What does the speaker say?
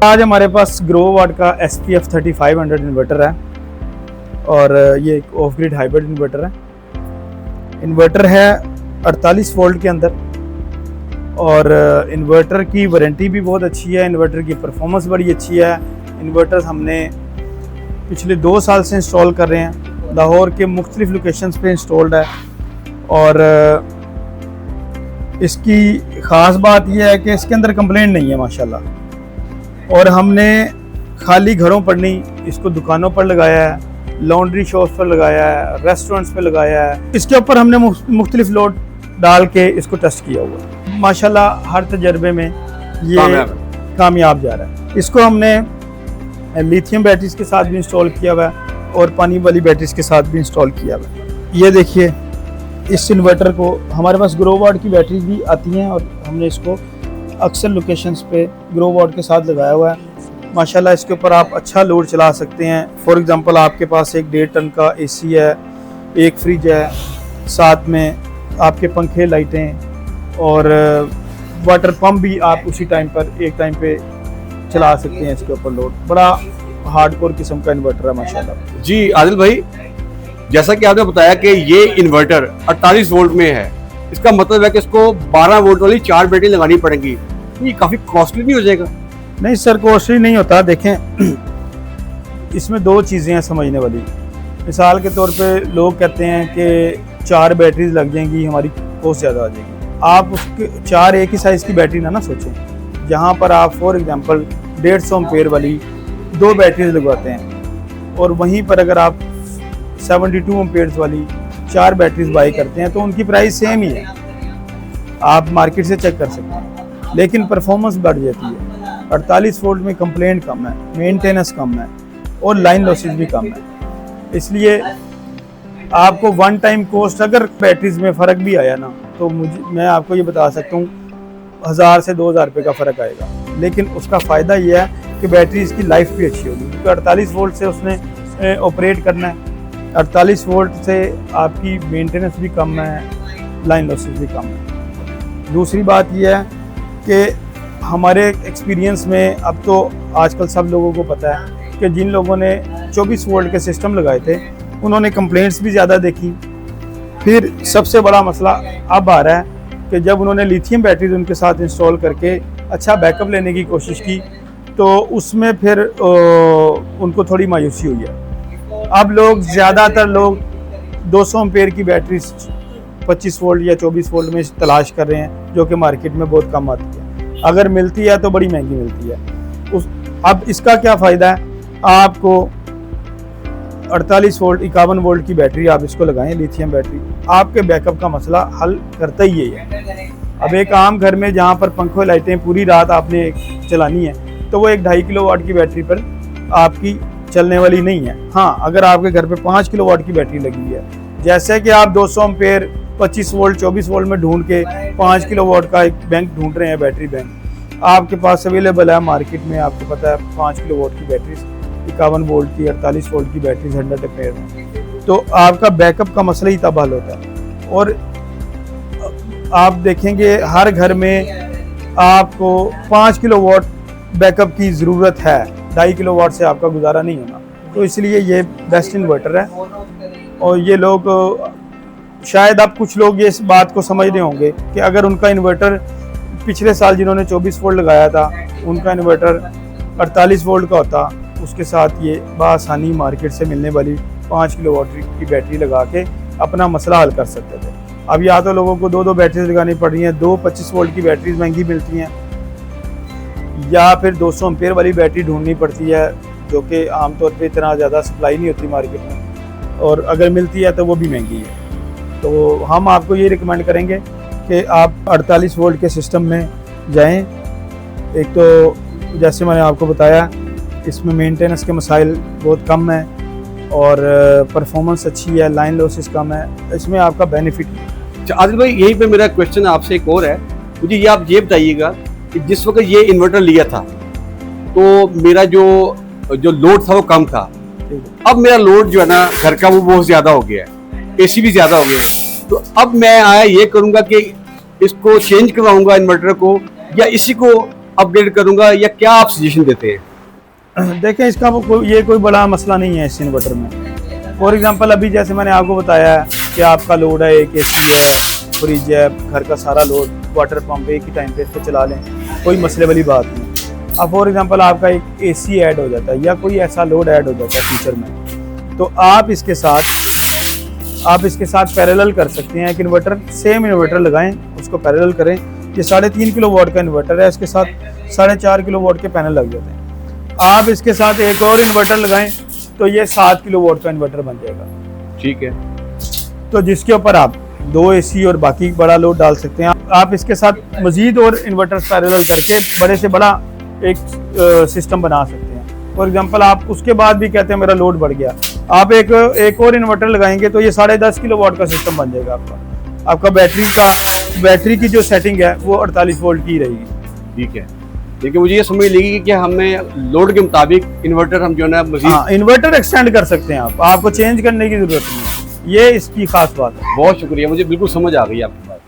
आज हमारे पास ग्रो वाट का SPF 3500 इन्वर्टर है और ये एक ऑफ ग्रिड हाइब्रिड इन्वर्टर है। इन्वर्टर है 48 वोल्ट के अंदर और इन्वर्टर की वारंटी भी बहुत अच्छी है। इन्वर्टर की परफॉर्मेंस बड़ी अच्छी है। इन्वर्टर हमने पिछले 2 साल से इंस्टॉल कर रहे हैं। लाहौर के मुख्तलिफ लोकेशंस पे इंस्टॉल्ड है और इसकी ख़ास बात यह है कि इसके अंदर कंप्लेंट नहीं है माशाल्लाह। और हमने खाली घरों पर नहीं, इसको दुकानों पर लगाया है, लॉन्ड्री शॉप्स पर लगाया है, रेस्टोरेंट्स पर लगाया है। इसके ऊपर हमने मुख्तलिफ लोड डाल के इसको टेस्ट किया हुआ है। माशाल्लाह हर तजर्बे में ये कामयाब जा रहा है। इसको हमने लिथियम बैटरीज के साथ भी इंस्टॉल किया हुआ है और पानी वाली बैटरीज के साथ भी इंस्टॉल किया हुआ है। ये देखिए, इस इन्वर्टर को हमारे पास ग्रो वाट की बैटरीज भी आती हैं और हमने इसको अक्सर लोकेशंस पे ग्रो वाट के साथ लगाया हुआ है। माशाल्लाह इसके ऊपर आप अच्छा लोड चला सकते हैं। फॉर एग्जांपल आपके पास एक 1.5 टन का AC है, एक फ्रिज है, साथ में आपके पंखे, लाइटें और वाटर पंप भी आप उसी टाइम पर एक टाइम पे चला सकते हैं। इसके ऊपर लोड बड़ा हार्डकोर किस्म का इन्वर्टर है माशाल्लाह। जी आदिल भाई, जैसा कि आपने बताया कि ये इन्वर्टर 48 वोल्ट में है, इसका मतलब है कि इसको 12 वोल्ट वाली 4 बैटरी लगानी पड़ेगी। ये काफ़ी कॉस्टली नहीं हो जाएगा? नहीं सर, कॉस्टली नहीं होता। देखें, इसमें 2 चीज़ें हैं समझने वाली। मिसाल के तौर पे लोग कहते हैं कि 4 बैटरीज लग जाएंगी, हमारी कॉस्ट ज़्यादा आ जाएगी। आप उसके 4 एक ही साइज़ की बैटरी ना सोचें। जहाँ पर आप फॉर एग्जांपल 150 एम्पेयर वाली 2 बैटरीज लगवाते हैं और वहीं पर अगर आप 72 एम्पेयर्स वाली 4 बैटरीज बाई करते हैं तो उनकी प्राइस सेम ही है। आप मार्केट से चेक कर सकते हैं, लेकिन परफॉर्मेंस बढ़ जाती है। 48 वोल्ट में कंप्लेंट कम है, मेंटेनेंस कम है और लाइन लॉसेज भी कम है। इसलिए आपको वन टाइम कॉस्ट अगर बैटरीज में फ़र्क भी आया ना, तो मैं आपको ये बता सकता हूँ 1000 से 2000 रुपये का फ़र्क आएगा। लेकिन उसका फ़ायदा ये है कि बैटरीज की लाइफ भी अच्छी होगी, क्योंकि 48 वोल्ट से उसने ऑपरेट करना है। 48 वोल्ट से आपकी मेंटेनेंस भी कम है, लाइन लॉसेज भी कम है। दूसरी बात यह है कि हमारे एक्सपीरियंस में अब तो आजकल सब लोगों को पता है कि जिन लोगों ने 24 वोल्ट के सिस्टम लगाए थे उन्होंने कंप्लेंट्स भी ज़्यादा देखी। फिर सबसे बड़ा मसला अब आ रहा है कि जब उन्होंने लिथियम बैटरीज उनके साथ इंस्टॉल करके अच्छा बैकअप लेने की कोशिश की तो उसमें फिर उनको थोड़ी मायूसी हुई है। अब लोग ज़्यादातर लोग 200 एम्पेयर की बैटरी 25 वोल्ट या 24 वोल्ट में तलाश कर रहे हैं, जो कि मार्केट में बहुत कम आती है। अगर मिलती है तो बड़ी महंगी मिलती है। अब इसका क्या फ़ायदा है? आपको 48 वोल्ट 51 वोल्ट की बैटरी आप इसको लगाएं, लिथियम बैटरी, आपके बैकअप का मसला हल करता ही यही है। अब एक आम घर में जहाँ पर पंखों लाइटें पूरी रात आपने चलानी है तो वो एक 2.5 किलोवाट की बैटरी पर आपकी चलने वाली नहीं है। हाँ, अगर आपके घर पे 5 किलोवाट की बैटरी लगी है, जैसे कि आप 200 एम्पेयर 25 वोल्ट 24 वोल्ट में ढूंढ के 5 किलोवाट का एक बैंक ढूंढ रहे हैं, बैटरी बैंक आपके पास अवेलेबल है मार्केट में। आपको पता है 5 किलोवाट की बैटरी 51 वोल्ट की 48 वोल्ट की बैटरी 100 एम्पेयर में, तो आपका बैकअप का मसला ही तब हल होता है। और आप देखेंगे हर घर में आपको 5 किलोवाट बैकअप की ज़रूरत है, 2.5 किलोवाट से आपका गुजारा नहीं होना। तो इसलिए ये बेस्ट इन्वर्टर है। और ये लोग शायद अब कुछ लोग ये इस बात को समझ रहे होंगे कि अगर उनका इन्वर्टर पिछले साल जिन्होंने 24 वोल्ट लगाया था उनका इन्वर्टर 48 वोल्ट का होता, उसके साथ ये बआसानी मार्केट से मिलने वाली 5 किलोवाट की बैटरी लगा के अपना मसला हल कर सकते थे। अब या तो लोगों को 2 बैटरीज लगानी पड़ रही हैं, 2 25 वोल्ट की बैटरीज महंगी मिलती हैं, या फिर 200 एम्पेयर वाली बैटरी ढूंढनी पड़ती है, जो कि आमतौर पे इतना ज़्यादा सप्लाई नहीं होती मार्केट में, और अगर मिलती है तो वो भी महंगी है। तो हम आपको ये रिकमेंड करेंगे कि आप 48 वोल्ट के सिस्टम में जाएं। एक तो जैसे मैंने आपको बताया, इसमें मेंटेनेंस के मसाइल बहुत कम हैं और परफॉर्मेंस अच्छी है, लाइन लॉसेस कम है, इसमें आपका बेनिफिट है। आदिल भाई, यहीं पे मेरा क्वेश्चन आपसे एक और है। मुझे ये आप ये बताइएगा कि जिस वक्त ये इन्वर्टर लिया था तो मेरा जो लोड था वो कम था, अब मेरा लोड जो है ना घर का वो बहुत ज़्यादा हो गया है, AC भी ज़्यादा हो गया है। तो अब मैं ये करूँगा कि इसको चेंज करवाऊँगा इन्वर्टर को, या इसी को अपग्रेड करूंगा, या क्या आप सजेशन देते हैं? देखें, इसका ये कोई बड़ा मसला नहीं है इस इन्वर्टर में। फॉर एग्जांपल अभी जैसे मैंने आपको बताया है कि आपका लोड है, एक एसी है, फ्रिज है, घर का सारा लोड, वाटर पंप एक ही टाइम पे इसको चला लें, कोई मसले वाली बात नहीं। अब फॉर एग्जांपल आपका एक एसी ऐड हो जाता है या कोई ऐसा लोड ऐड हो जाता है फ्यूचर में, तो आप इसके साथ पैरेलल कर सकते हैं। एक इन्वर्टर, सेम इन्वर्टर लगाएं, उसको पैरेलल करें। ये 3.5 किलो वाट का इन्वर्टर है, इसके साथ 4.5 किलो वाट के पैनल लग जाते हैं। आप इसके साथ एक और इन्वर्टर लगाएं तो ये 7 किलो वाट का इन्वर्टर बन जाएगा। ठीक है, तो जिसके ऊपर आप 2 एसी और बाकी बड़ा लोड डाल सकते हैं। आप इसके साथ मजीद और इन्वर्टर पैरेलल करके बड़े से बड़ा एक सिस्टम बना सकते हैं। फॉर एग्जांपल आप उसके बाद भी कहते हैं मेरा लोड बढ़ गया, आप एक और इन्वर्टर लगाएंगे तो ये 10.5 किलो वाट का सिस्टम बन जाएगा आपका बैटरी की जो सेटिंग है वो 48 वोल्ट की रहेगी। ठीक है, लेकिन मुझे ये समझ लगी कि हमें लोड के मुताबिक इन्वर्टर हम जो है ना मजीद, हाँ, इन्वर्टर एक्सटेंड कर सकते हैं आपको चेंज करने की जरूरत नहीं है, ये इसकी खास बात है। बहुत शुक्रिया, मुझे बिल्कुल समझ आ गई आप।